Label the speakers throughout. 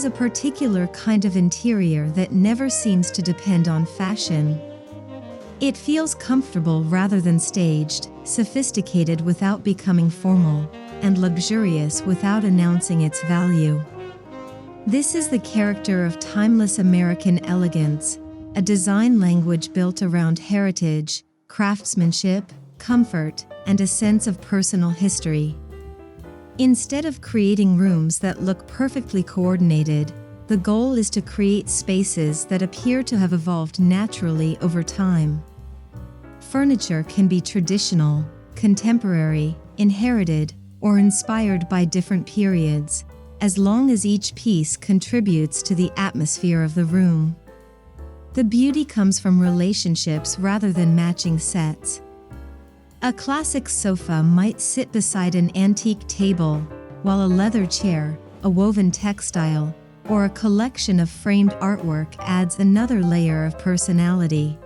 Speaker 1: is a particular kind of interior that never seems to depend on fashion. It feels comfortable rather than staged, sophisticated without becoming formal, and luxurious without announcing its value. This is the character of timeless American elegance, a design language built around heritage, craftsmanship, comfort, and a sense of personal history. Instead of creating rooms that look perfectly coordinated, the goal is to create spaces that appear to have evolved naturally over time. Furniture can be traditional, contemporary, inherited, or inspired by different periods, as long as each piece contributes to the atmosphere of the room. The beauty comes from relationships rather than matching sets. A classic sofa might sit beside an antique table, while a leather chair, a woven textile, or a collection of framed artwork adds another layer of personality.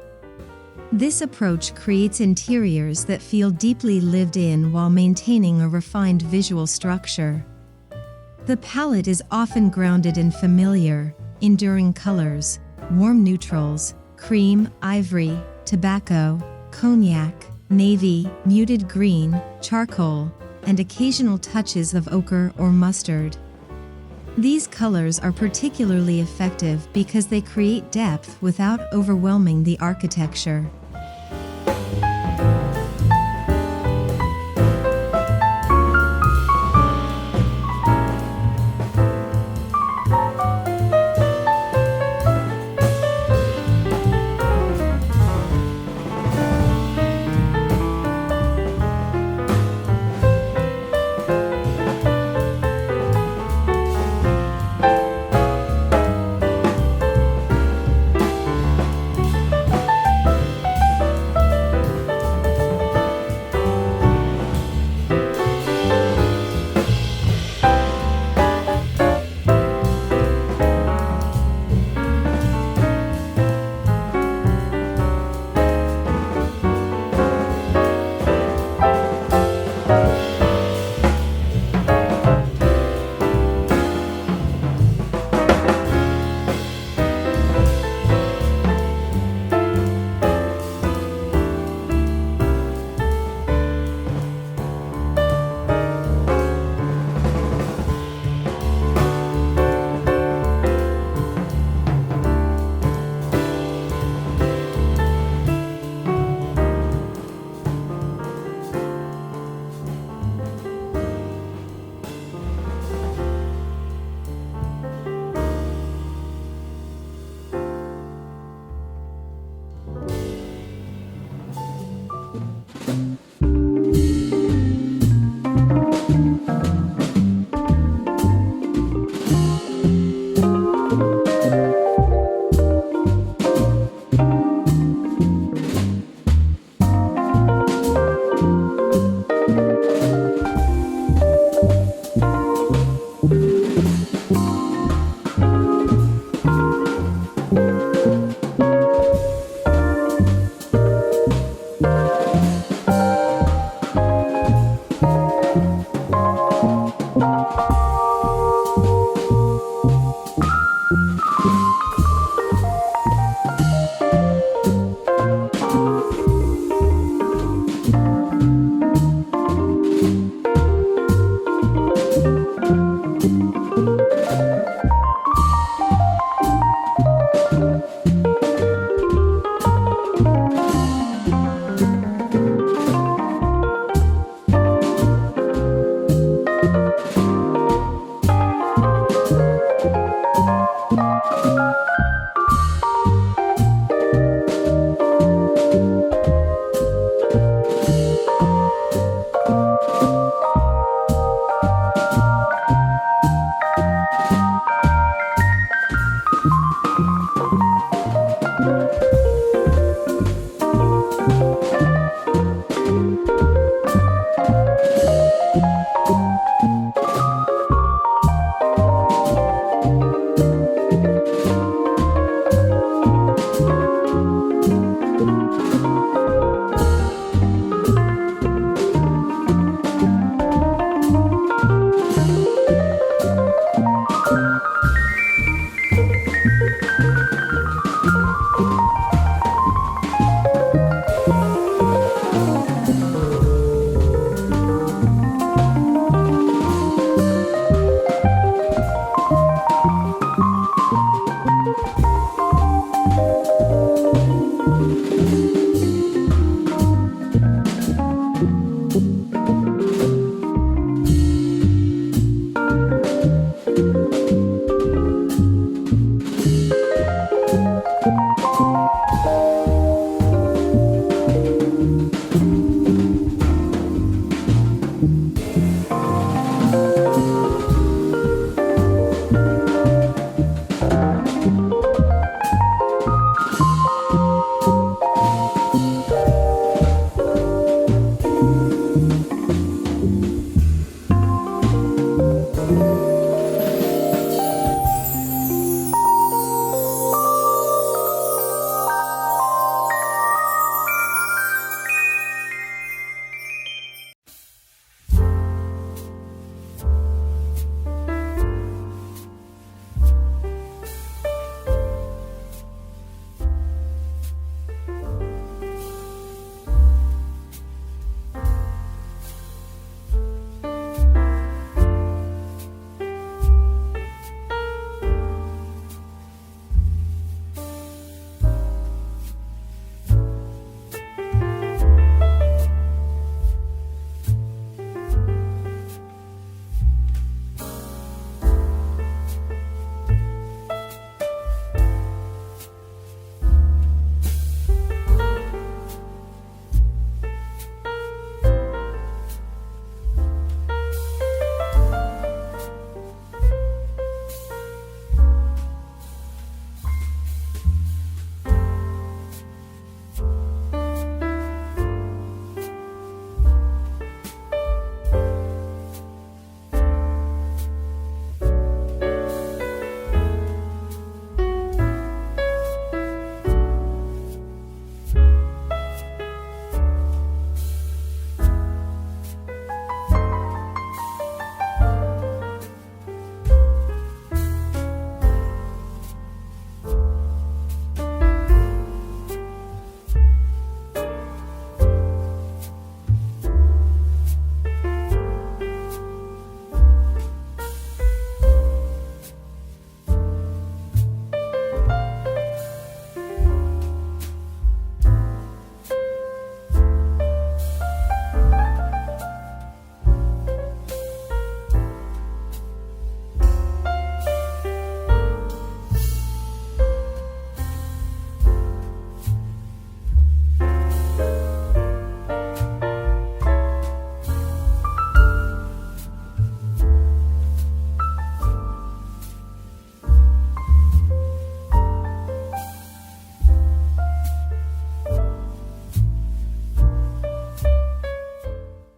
Speaker 1: This approach creates interiors that feel deeply lived in while maintaining a refined visual structure. The palette is often grounded in familiar, enduring colors, warm neutrals, cream, ivory, tobacco, cognac, navy, muted green, charcoal, and occasional touches of ochre or mustard. These colors are particularly effective because they create depth without overwhelming the architecture.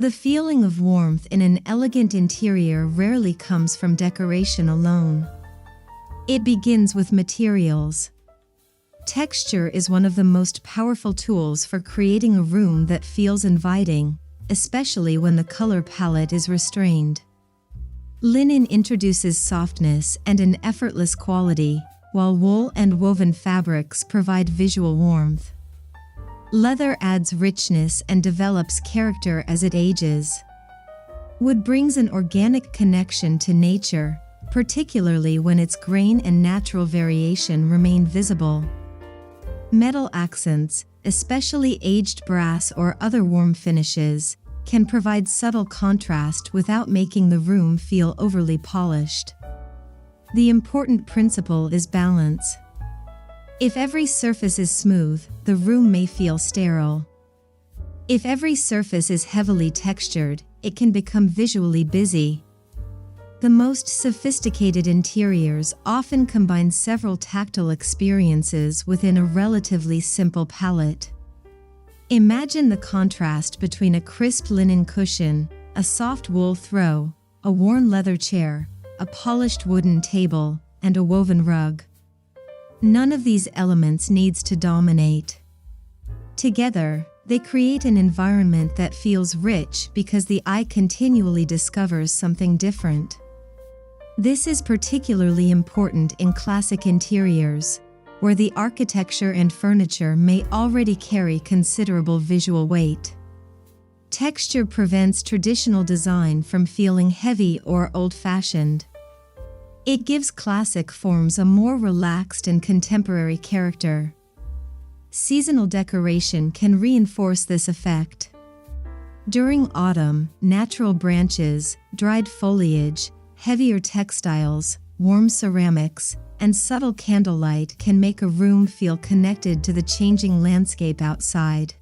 Speaker 1: The feeling of warmth in an elegant interior rarely comes from decoration alone. It begins with materials. Texture is one of the most powerful tools for creating a room that feels inviting, especially when the color palette is restrained. Linen introduces softness and an effortless quality, while wool and woven fabrics provide visual warmth. Leather adds richness and develops character as it ages. Wood brings an organic connection to nature, particularly when its grain and natural variation remain visible. Metal accents, especially aged brass or other warm finishes, can provide subtle contrast without making the room feel overly polished. The important principle is balance. If every surface is smooth, the room may feel sterile. If every surface is heavily textured, it can become visually busy. The most sophisticated interiors often combine several tactile experiences within a relatively simple palette. Imagine the contrast between a crisp linen cushion, a soft wool throw, a worn leather chair, a polished wooden table, and a woven rug. None of these elements needs to dominate. Together, they create an environment that feels rich because the eye continually discovers something different. This is particularly important in classic interiors, where the architecture and furniture may already carry considerable visual weight. Texture prevents traditional design from feeling heavy or old-fashioned. It gives classic forms a more relaxed and contemporary character. Seasonal decoration can reinforce this effect. During autumn, natural branches, dried foliage, heavier textiles, warm ceramics, and subtle candlelight can make a room feel connected to the changing landscape outside.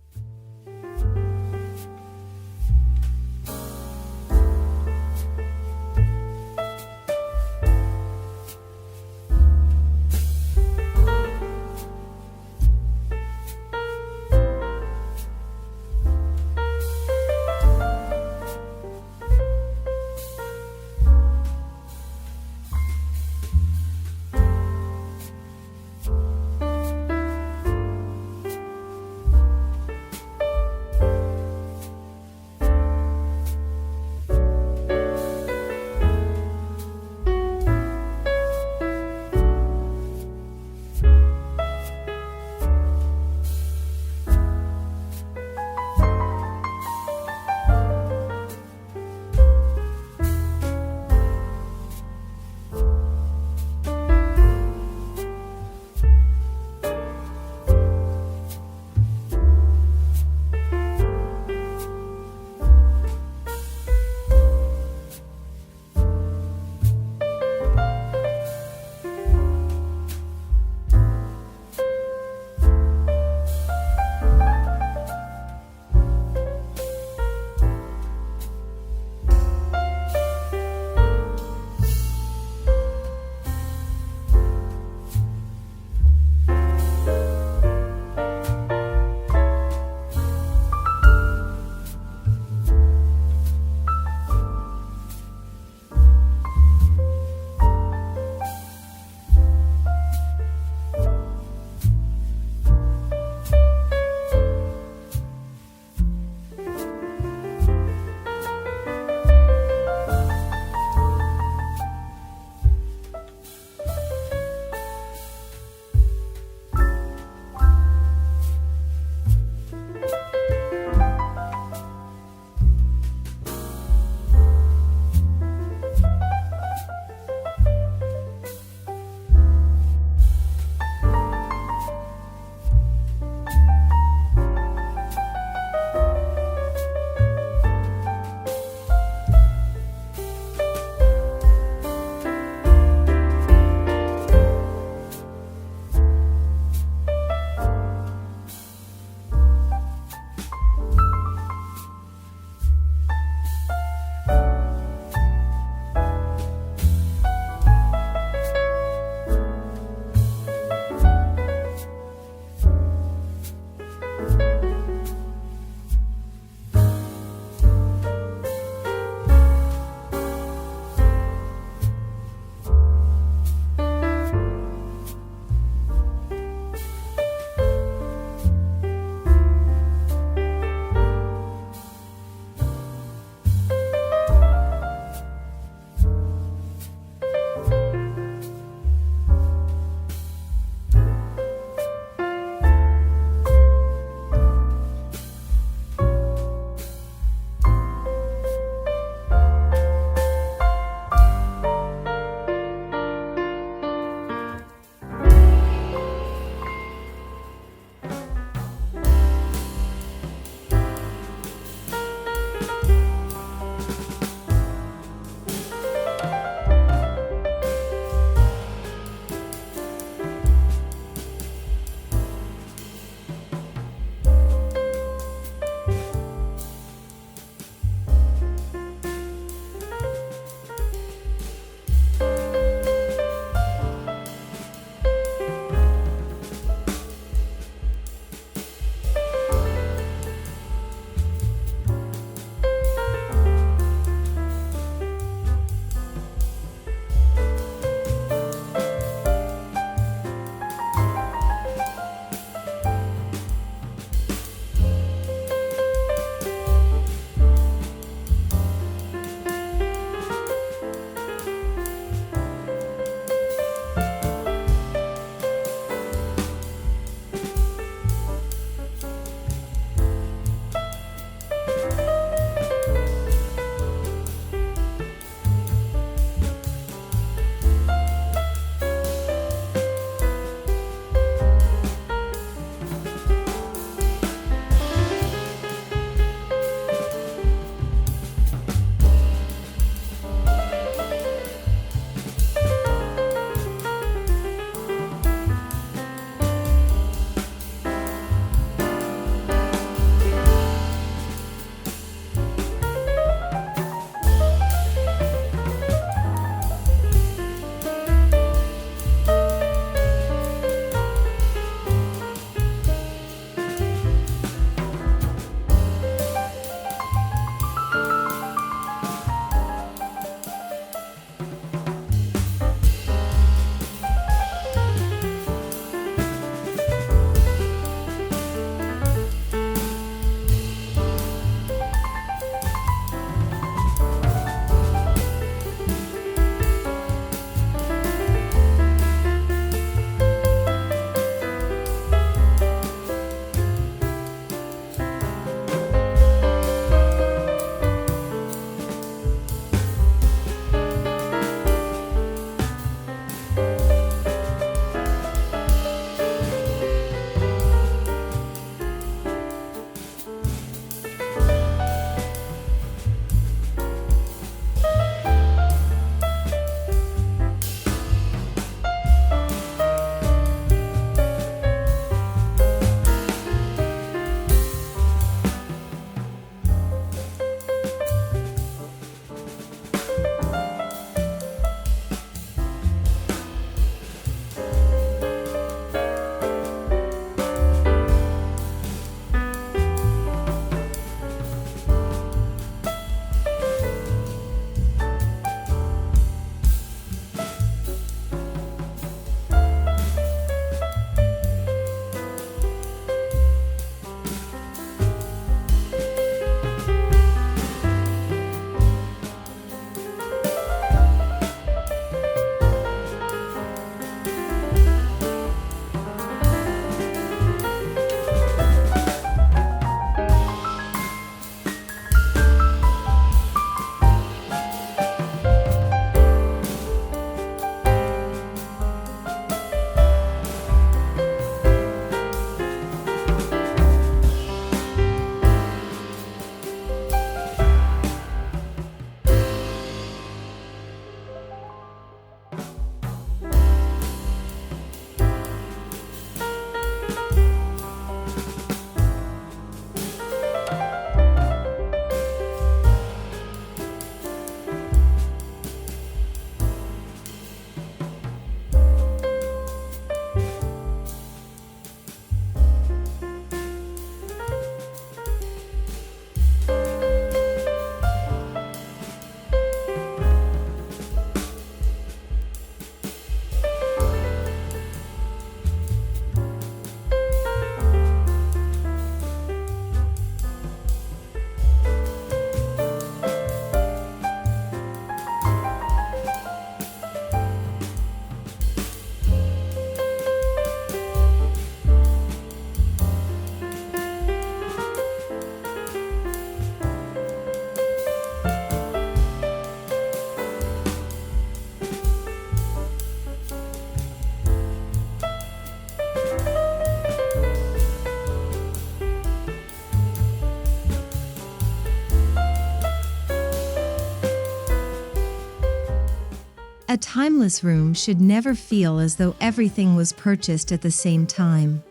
Speaker 1: A timeless room should never feel as though everything was purchased at the same time.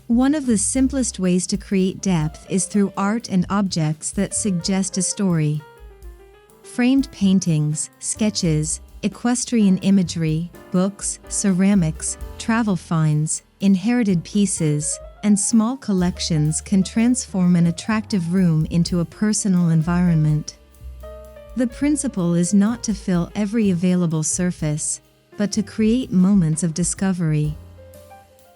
Speaker 1: One of the simplest ways to create depth is through art and objects that suggest a story. Framed paintings, sketches, equestrian imagery, books, ceramics, travel finds, inherited pieces, and small collections can transform an attractive room into a personal environment. The principle is not to fill every available surface, but to create moments of discovery.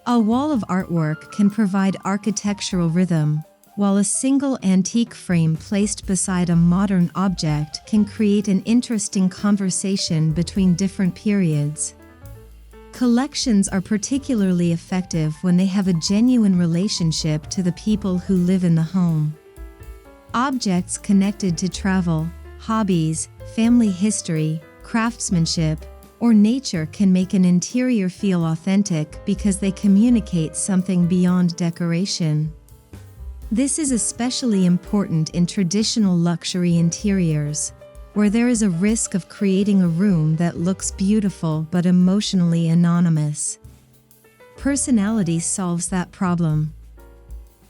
Speaker 1: A wall of artwork can provide architectural rhythm, while a single antique frame placed beside a modern object can create an interesting conversation between different periods. Collections are particularly effective when they have a genuine relationship to the people who live in the home. Objects connected to travel, hobbies, family history, craftsmanship, or nature can make an interior feel authentic because they communicate something beyond decoration. This is especially important in traditional luxury interiors, where there is a risk of creating a room that looks beautiful but emotionally anonymous. Personality solves that problem.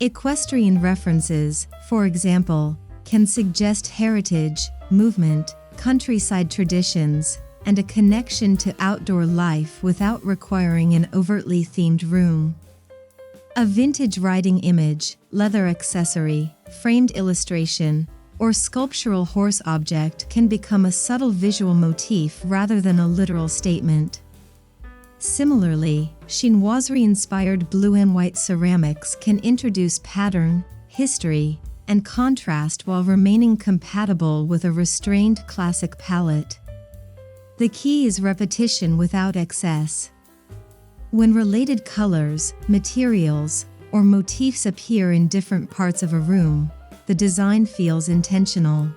Speaker 1: Equestrian references, for example, can suggest heritage, movement, countryside traditions, and a connection to outdoor life without requiring an overtly themed room. A vintage riding image, leather accessory, framed illustration, or sculptural horse object can become a subtle visual motif rather than a literal statement. Similarly, chinoiserie-inspired blue and white ceramics can introduce pattern, history, and contrast while remaining compatible with a restrained classic palette. The key is repetition without excess. When related colors, materials, or motifs appear in different parts of a room, the design feels intentional.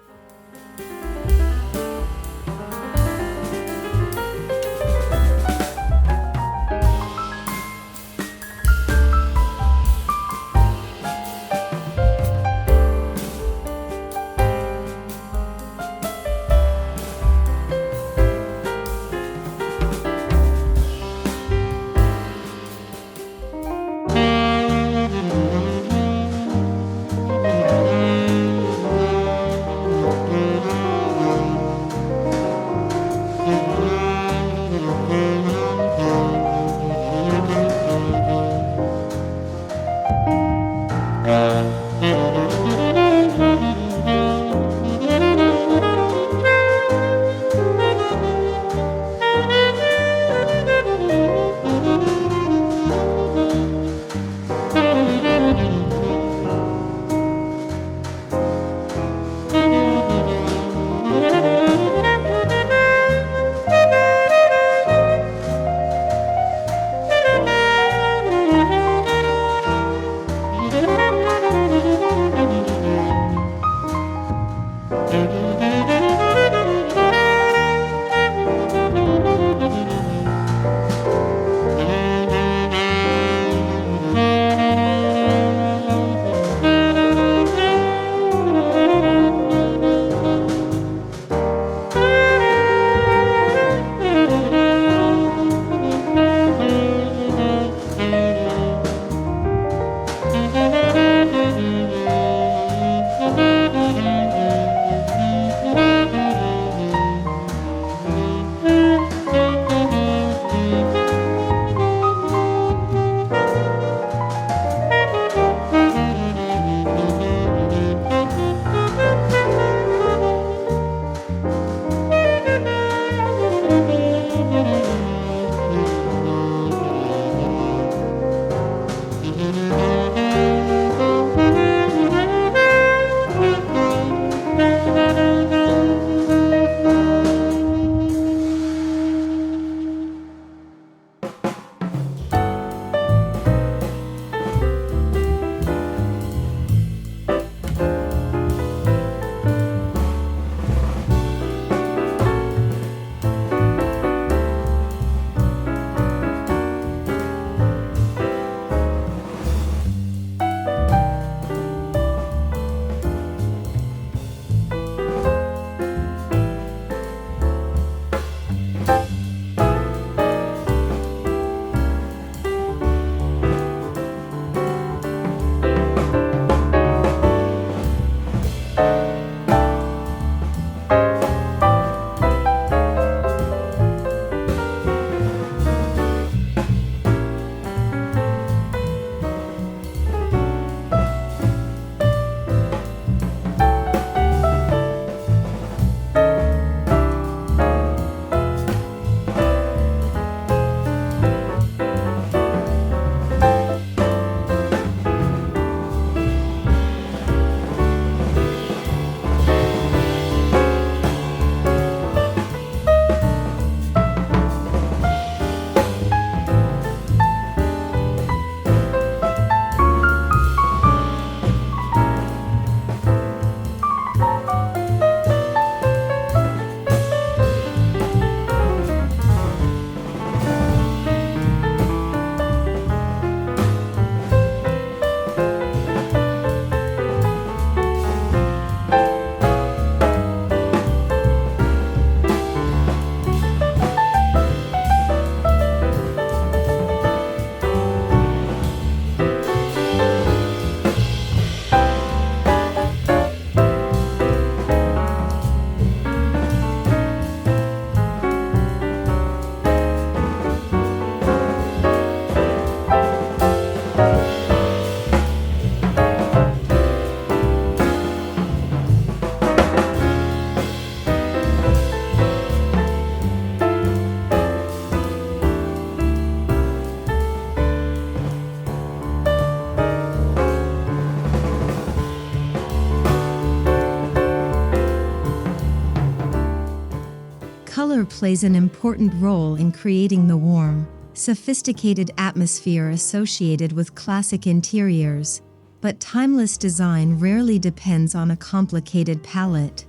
Speaker 1: Color plays an important role in creating the warm, sophisticated atmosphere associated with classic interiors, but timeless design rarely depends on a complicated palette.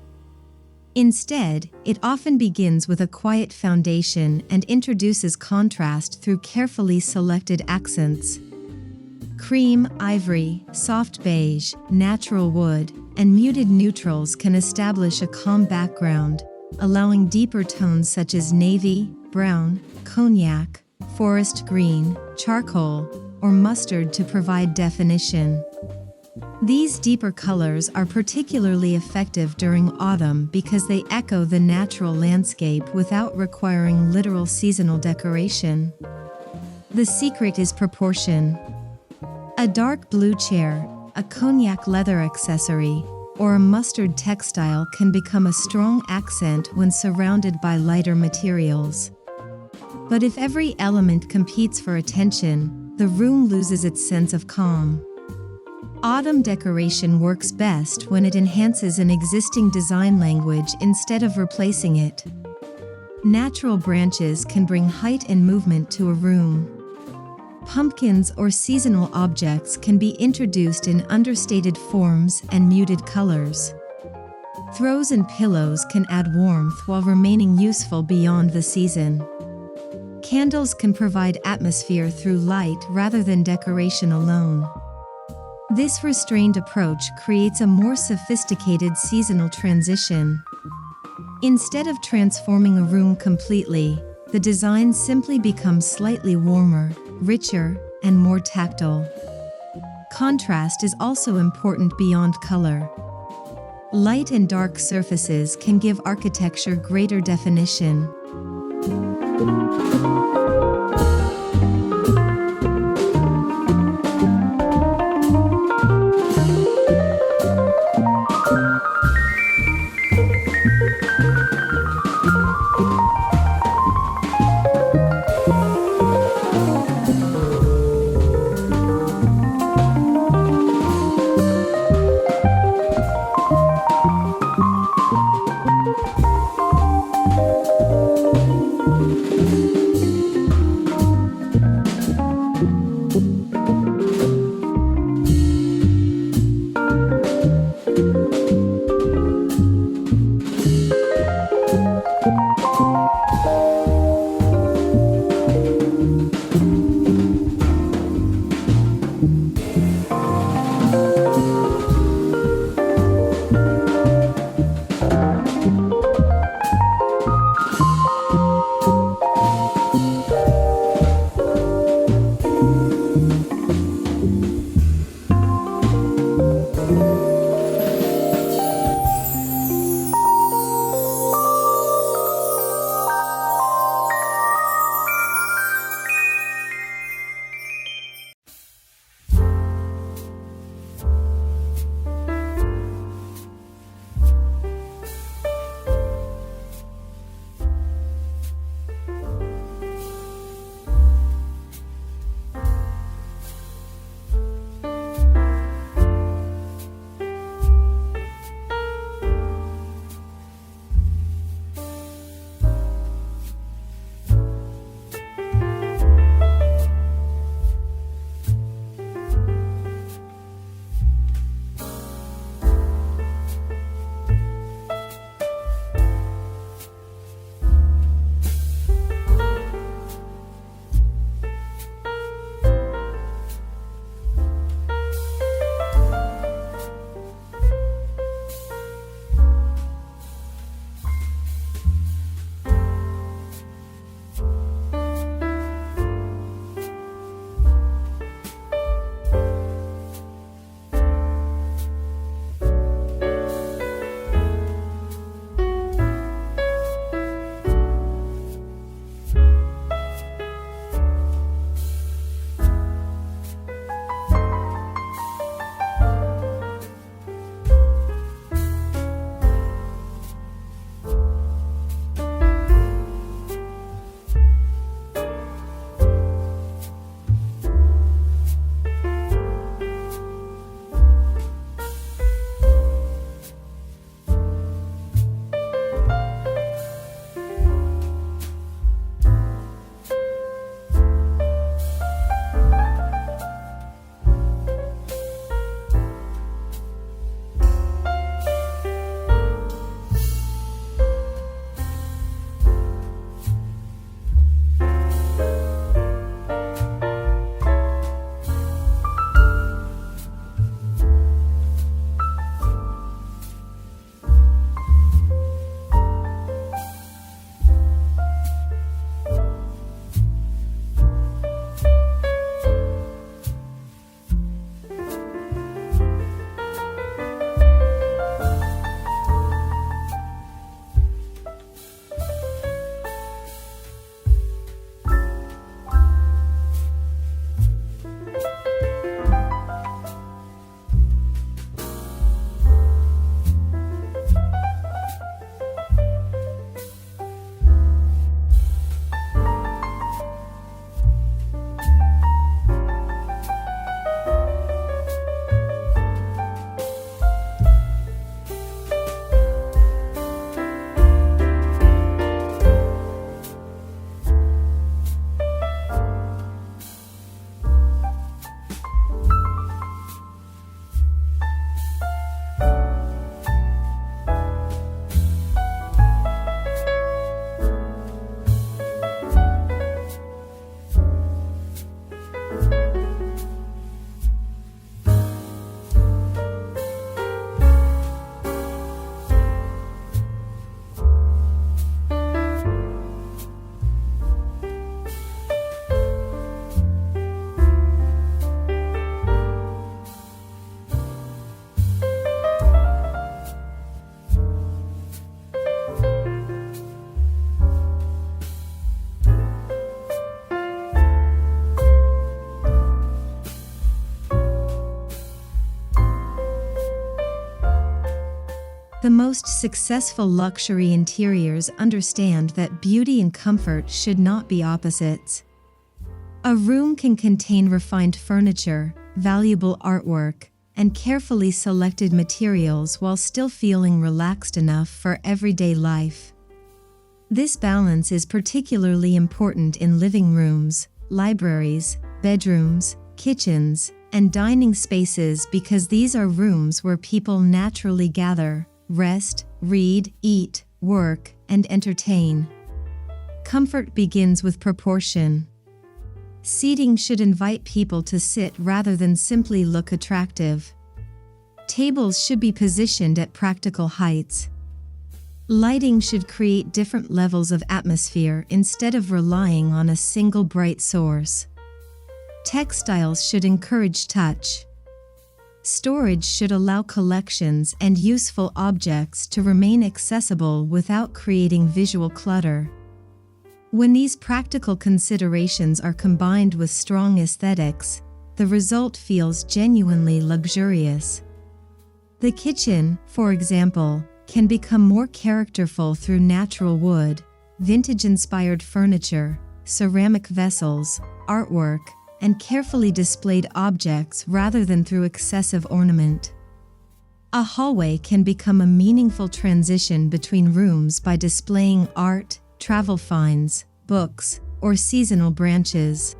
Speaker 1: Instead, it often begins with a quiet foundation and introduces contrast through carefully selected accents. Cream, ivory, soft beige, natural wood, and muted neutrals can establish a calm background, allowing deeper tones such as navy, brown, cognac, forest green, charcoal, or mustard to provide definition. These deeper colors are particularly effective during autumn because they echo the natural landscape without requiring literal seasonal decoration. The secret is proportion. A dark blue chair, a cognac leather accessory, or a mustard textile can become a strong accent when surrounded by lighter materials. But if every element competes for attention, the room loses its sense of calm. Autumn decoration works best when it enhances an existing design language instead of replacing it. Natural branches can bring height and movement to a room. Pumpkins or seasonal objects can be introduced in understated forms and muted colors. Throws and pillows can add warmth while remaining useful beyond the season. Candles can provide atmosphere through light rather than decoration alone. This restrained approach creates a more sophisticated seasonal transition. Instead of transforming a room completely, the design simply becomes slightly warmer, richer, and more tactile. Contrast is also important beyond color. Light and dark surfaces can give architecture greater definition. The most successful luxury interiors understand that beauty and comfort should not be opposites. A room can contain refined furniture, valuable artwork, and carefully selected materials while still feeling relaxed enough for everyday life. This balance is particularly important in living rooms, libraries, bedrooms, kitchens, and dining spaces because these are rooms where people naturally gather, rest, read, eat, work, and entertain. Comfort begins with proportion. Seating should invite people to sit rather than simply look attractive. Tables should be positioned at practical heights. Lighting should create different levels of atmosphere instead of relying on a single bright source. Textiles should encourage touch. Storage should allow collections and useful objects to remain accessible without creating visual clutter. When these practical considerations are combined with strong aesthetics, the result feels genuinely luxurious. The kitchen, for example, can become more characterful through natural wood, vintage-inspired furniture, ceramic vessels, artwork, and carefully displayed objects rather than through excessive ornament. A hallway can become a meaningful transition between rooms by displaying art, travel finds, books, or seasonal branches.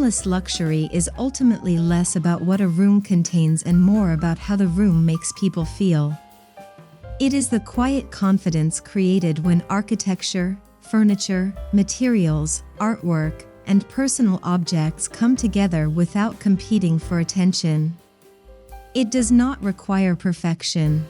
Speaker 1: Timeless luxury is ultimately less about what a room contains and more about how the room makes people feel. It is the quiet confidence created when architecture, furniture, materials, artwork, and personal objects come together without competing for attention. It does not require perfection.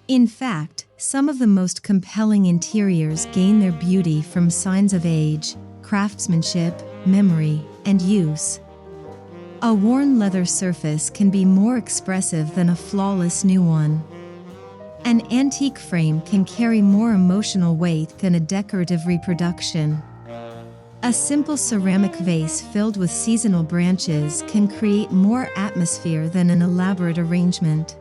Speaker 1: In fact, some of the most compelling interiors gain their beauty from signs of age, craftsmanship, memory, and use. A worn leather surface can be more expressive than a flawless new one. An antique frame can carry more emotional weight than a decorative reproduction. A simple ceramic vase filled with seasonal branches can create more atmosphere than an elaborate arrangement.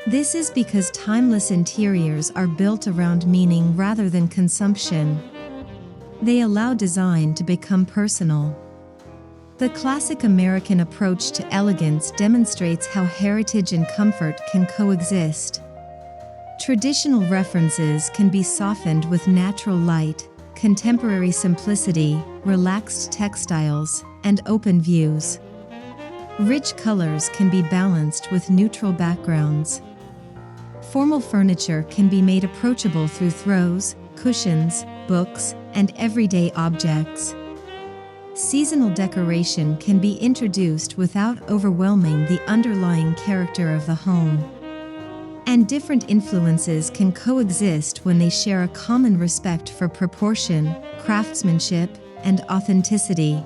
Speaker 1: This is because timeless interiors are built around meaning rather than consumption. They allow design to become personal. The classic American approach to elegance demonstrates how heritage and comfort can coexist. Traditional references can be softened with natural light, contemporary simplicity, relaxed textiles, and open views. Rich colors can be balanced with neutral backgrounds. Formal furniture can be made approachable through throws, cushions, books, and everyday objects. Seasonal decoration can be introduced without overwhelming the underlying character of the home. And different influences can coexist when they share a common respect for proportion, craftsmanship, and authenticity.